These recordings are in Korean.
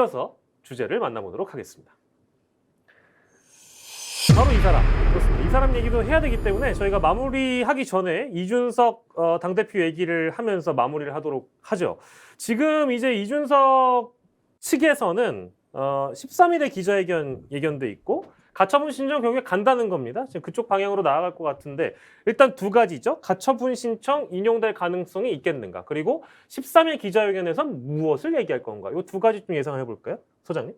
이어서 주제를 만나보도록 하겠습니다. 바로 이 사람. 그렇습니다. 이 사람 얘기도 해야 되기 때문에 저희가 마무리하기 전에 이준석 당대표 얘기를 하면서 마무리를 하도록 하죠. 지금 이제 이준석 측에서는 13일에 기자회견도 있고 가처분 신청 결국에 간다는 겁니다. 지금 그쪽 방향으로 나아갈 것 같은데 일단 두 가지죠. 가처분 신청 인용될 가능성이 있겠는가. 그리고 13일 기자회견에선 무엇을 얘기할 건가. 이 두 가지 좀 예상을 해볼까요? 소장님?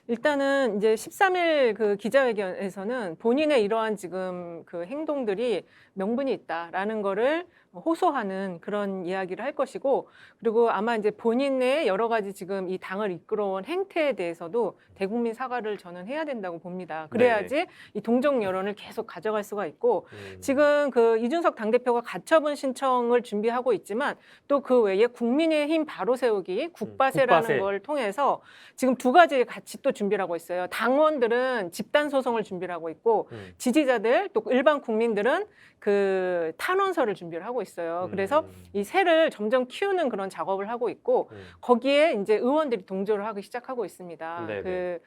일단은 이제 13일 그 기자회견에서는 본인의 이러한 지금 그 행동들이 명분이 있다라는 거를 호소하는 그런 이야기를 할 것이고, 그리고 아마 이제 본인의 여러 가지 지금 이 당을 이끌어온 행태에 대해서도 대국민 사과를 저는 해야 된다고 봅니다. 그래야지 이 동정 여론을 계속 가져갈 수가 있고, 지금 그 이준석 당대표가 가처분 신청을 준비하고 있지만 또 그 외에 국민의힘 바로 세우기 국바세라는 국바세. 걸 통해서 지금 두 가지 같이 또 준비를 하고 있어요. 당원들은 집단 소송을 준비를 하고 있고 지지자들 또 일반 국민들은 그 탄원서를 준비를 하고 있어요. 그래서 이 세를 점점 키우는 그런 작업을 하고 있고 거기에 이제 의원들이 동조를 하기 시작하고 있습니다. 네네.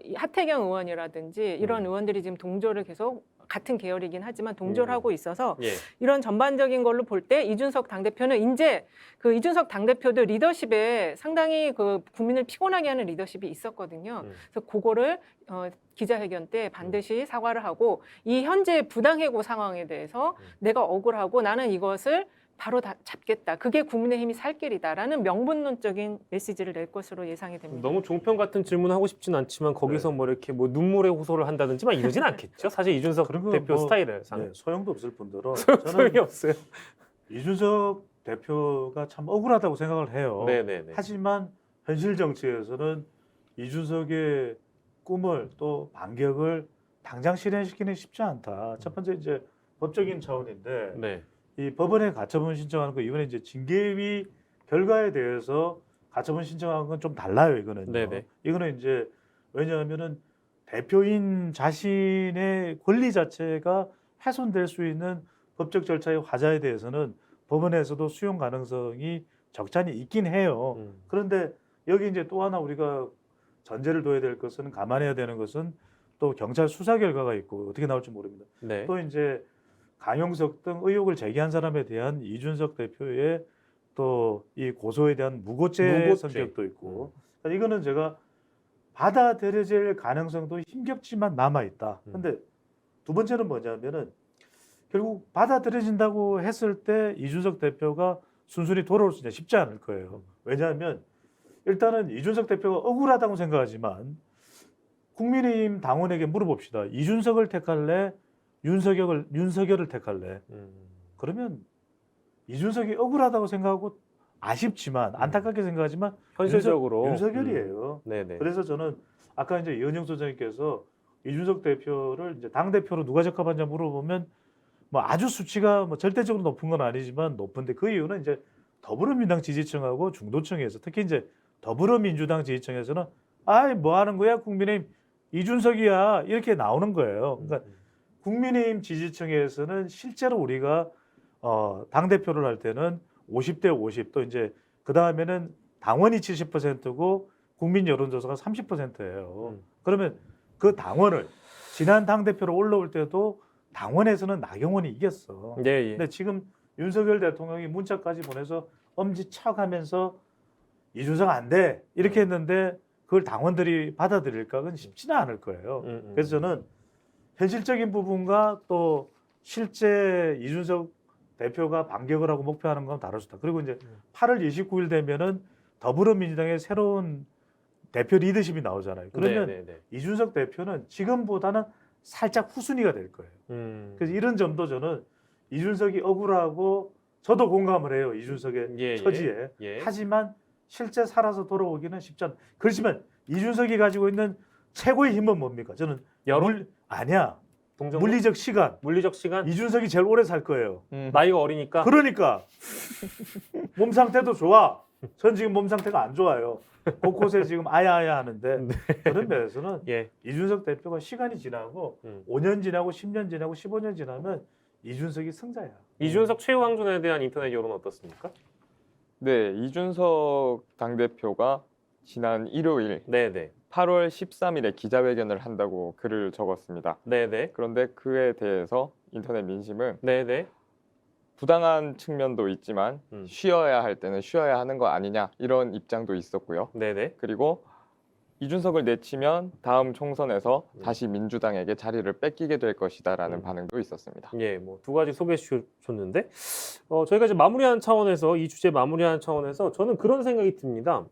이 하태경 의원이라든지 이런 의원들이 지금 동조를 계속 같은 계열이긴 하지만 동조를 하고 있어서 예. 이런 전반적인 걸로 볼 때 이준석 당대표는 이제 그 이준석 당대표도 리더십에 상당히 그 국민을 피곤하게 하는 리더십이 있었거든요. 그래서 그거를 기자회견 때 반드시 사과를 하고 이 현재 부당해고 상황에 대해서 내가 억울하고 나는 이것을 바로 다 잡겠다. 그게 국민의힘이 살 길이다라는 명분론적인 메시지를 낼 것으로 예상이 됩니다. 너무 종편 같은 질문하고 싶진 않지만 거기서 뭐 이렇게 뭐 눈물의 호소를 한다든지 막 이러진 않겠죠. 사실 이준석 대표 스타일을 상. 소용도 없을 뿐더러 소용이 없어요. 이준석 대표가 참 억울하다고 생각을 해요. 네네네. 하지만 현실 정치에서는 이준석의 꿈을 또 반격을 당장 실현시키는 쉽지 않다. 첫 번째 이제 법적인 차원인데 네. 이 법원에 가처분 신청하는 거 이번에 이제 징계위 결과에 대해서 가처분 신청한 건 좀 달라요. 이거는요. 네네. 이거는 이제 왜냐하면은 대표인 자신의 권리 자체가 훼손될 수 있는 법적 절차의 화자에 대해서는 법원에서도 수용 가능성이 적잖이 있긴 해요. 그런데 여기 이제 또 하나 우리가 전제를 둬야 될 것은 감안해야 되는 것은 또 경찰 수사 결과가 있고 어떻게 나올지 모릅니다. 네. 또 이제 강용석 등 의혹을 제기한 사람에 대한 이준석 대표의 또 이 고소에 대한 무고죄 성격도 있고 그러니까 이거는 제가 받아들여질 가능성도 힘겹지만 남아 있다. 근데 두 번째는 뭐냐면은 결국 받아들여진다고 했을 때 이준석 대표가 순순히 돌아올 수 있냐 쉽지 않을 거예요. 왜냐하면 일단은 이준석 대표가 억울하다고 생각하지만 국민의힘 당원에게 물어봅시다. 이준석을 택할래? 윤석열을 택할래? 그러면 이준석이 억울하다고 생각하고 아쉽지만 안타깝게 생각하지만 현실적으로 윤석열이에요. 네네. 그래서 저는 아까 이제 이은영 소장님께서 이준석 대표를 이제 당 대표로 누가 적합한지 물어보면 뭐 아주 수치가 뭐 절대적으로 높은 건 아니지만 높은데 그 이유는 이제 더불어민주당 지지층하고 중도층에서 특히 이제 더불어민주당 지지층에서는 아이 뭐 하는 거야 국민의힘 이준석이야 이렇게 나오는 거예요. 그러니까 국민의힘 지지층에서는 실제로 우리가 당 대표를 할 때는 50대 50 또 이제 그 다음에는 당원이 70%고 국민 여론조사가 30%예요. 그러면 그 당원을 지난 당 대표로 올라올 때도 당원에서는 나경원이 이겼어. 예. 근데 지금 윤석열 대통령이 문자까지 보내서 엄지척하면서 이준석 안 돼 이렇게 했는데 그걸 당원들이 받아들일까 그건 쉽지는 않을 거예요. 그래서 저는 현실적인 부분과 또 실제 이준석 대표가 반격을 하고 목표하는 건 다를 수 있다. 그리고 이제 8월 29일 되면은 더불어민주당의 새로운 대표 리더십이 나오잖아요. 그러면 네네네. 이준석 대표는 지금보다는 살짝 후순위가 될 거예요. 그래서 이런 점도 저는 이준석이 억울하고 저도 공감을 해요. 이준석의 처지에. 예. 하지만 실제 살아서 돌아오기는 쉽지 않다. 그렇지만 이준석이 가지고 있는 최고의 힘은 뭡니까? 저는 아니야. 동정부? 물리적 시간. 물리적 시간? 이준석이 제일 오래 살 거예요. 나이가 어리니까. 그러니까 몸 상태도 좋아. 전 지금 몸 상태가 안 좋아요. 곳곳에 지금 아야아야 하는데 그런 면에서는 이준석 대표가 시간이 지나고 5년 지나고 10년 지나고 15년 지나면 이준석이 승자야. 이준석 최후 항준에 대한 인터넷 여론 어떻습니까? 네, 이준석 당대표가 지난 일요일 네네. 8월 13일에 기자회견을 한다고 글을 적었습니다. 네네. 그런데 그에 대해서 인터넷 민심은 네네. 부당한 측면도 있지만 음. 쉬어야 할 때는 쉬어야 하는 거 아니냐 이런 입장도 있었고요. 네네. 그리고 이준석을 내치면 다음 총선에서 다시 민주당에게 자리를 뺏기게 될 것이다라는 반응도 있었습니다. 예, 뭐 두 가지 소개해 주셨는데 저희가 이제 마무리하는 차원에서 이 주제 마무리하는 차원에서 저는 그런 생각이 듭니다.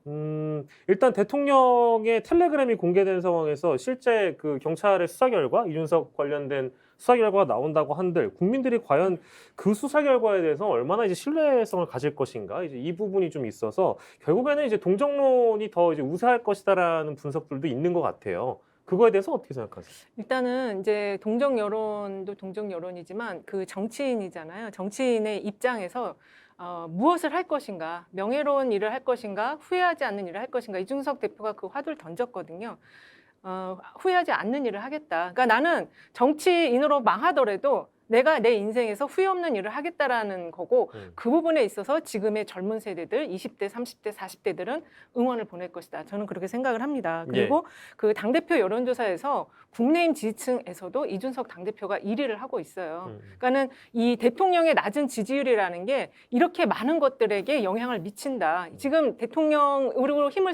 일단 대통령의 텔레그램이 공개된 상황에서 실제 그 경찰의 수사 결과 이준석 관련된 수사 결과가 나온다고 한들 국민들이 과연 그 수사 결과에 대해서 얼마나 이제 신뢰성을 가질 것인가 이제 이 부분이 좀 있어서 결국에는 이제 동정론이 더 이제 우세할 것이다라는 분석들도 있는 것 같아요. 그거에 대해서 어떻게 생각하세요? 일단은 이제 동정 여론도 동정 여론이지만 그 정치인이잖아요. 정치인의 입장에서 무엇을 할 것인가, 명예로운 일을 할 것인가, 후회하지 않는 일을 할 것인가. 이준석 대표가 그 화두를 던졌거든요. 후회하지 않는 일을 하겠다. 그러니까 나는 정치인으로 망하더라도 내가 내 인생에서 후회 없는 일을 하겠다라는 거고 그 부분에 있어서 지금의 젊은 세대들 20대, 30대, 40대들은 응원을 보낼 것이다. 저는 그렇게 생각을 합니다. 그리고 그 당대표 여론조사에서 국내임 지지층에서도 이준석 당대표가 1위를 하고 있어요. 그러니까는 이 대통령의 낮은 지지율이라는 게 이렇게 많은 것들에게 영향을 미친다. 지금 대통령으로 힘을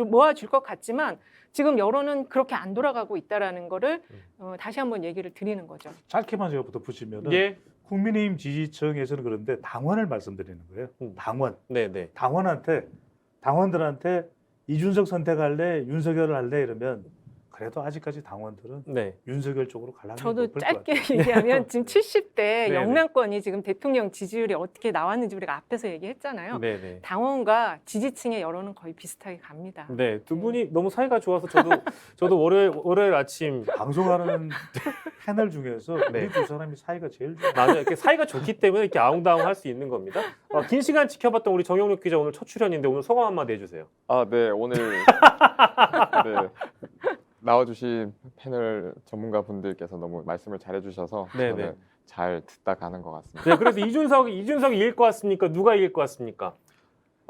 모아줄 것 같지만 지금 여론은 그렇게 안 돌아가고 있다라는 거를 다시 한번 얘기를 드리는 거죠. 짧게만 제가 붙여보시면은 예. 국민의힘 지지층에서는 그런데 당원을 말씀드리는 거예요. 당원. 네네. 당원들한테 이준석 선택할래, 윤석열을 할래 이러면 그래도 아직까지 당원들은 네. 윤석열 쪽으로 가려면 저도 높을 것 짧게 같아요. 얘기하면 지금 70대 네네. 영남권이 지금 대통령 지지율이 어떻게 나왔는지 우리가 앞에서 얘기했잖아요. 네네. 당원과 지지층의 여론은 거의 비슷하게 갑니다. 네, 두 분이 너무 사이가 좋아서 저도 월요일 아침 방송하는 패널 중에서 네. 우리 두 사람이 사이가 제일 좋아요. 맞아요. 이렇게 사이가 좋기 때문에 이렇게 아웅다웅 할 수 있는 겁니다. 긴 시간 지켜봤던 우리 정영록 기자 오늘 첫 출연인데 오늘 소감 한마디 해주세요. 아, 네, 오늘 네, 나와주신 패널 전문가분들께서 너무 말씀을 잘해주셔서 네네. 저는 잘 듣다 가는 것 같습니다. 네, 그래서 이준석이 이길 것 같습니까? 누가 이길 것 같습니까?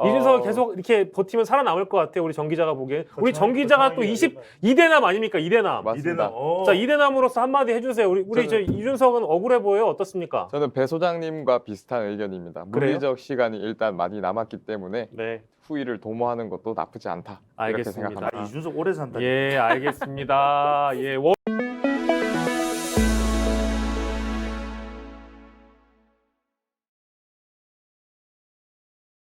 이준석이 계속 이렇게 버티면 살아남을 것 같아요. 우리 정 기자가 보기엔. 우리 정 기자가 또 22대남 아닙니까? 2대남. 맞습니다. 자, 2대남으로서 한마디 해주세요. 우리 저 이준석은 억울해 보여요? 어떻습니까? 저는 배 소장님과 비슷한 의견입니다. 그래요? 물리적 시간이 일단 많이 남았기 때문에 네, 후위를 도모하는 것도 나쁘지 않다. 이렇게 알겠습니다. 생각합니다. 이준석 오래 산다. 예, 알겠습니다. 예,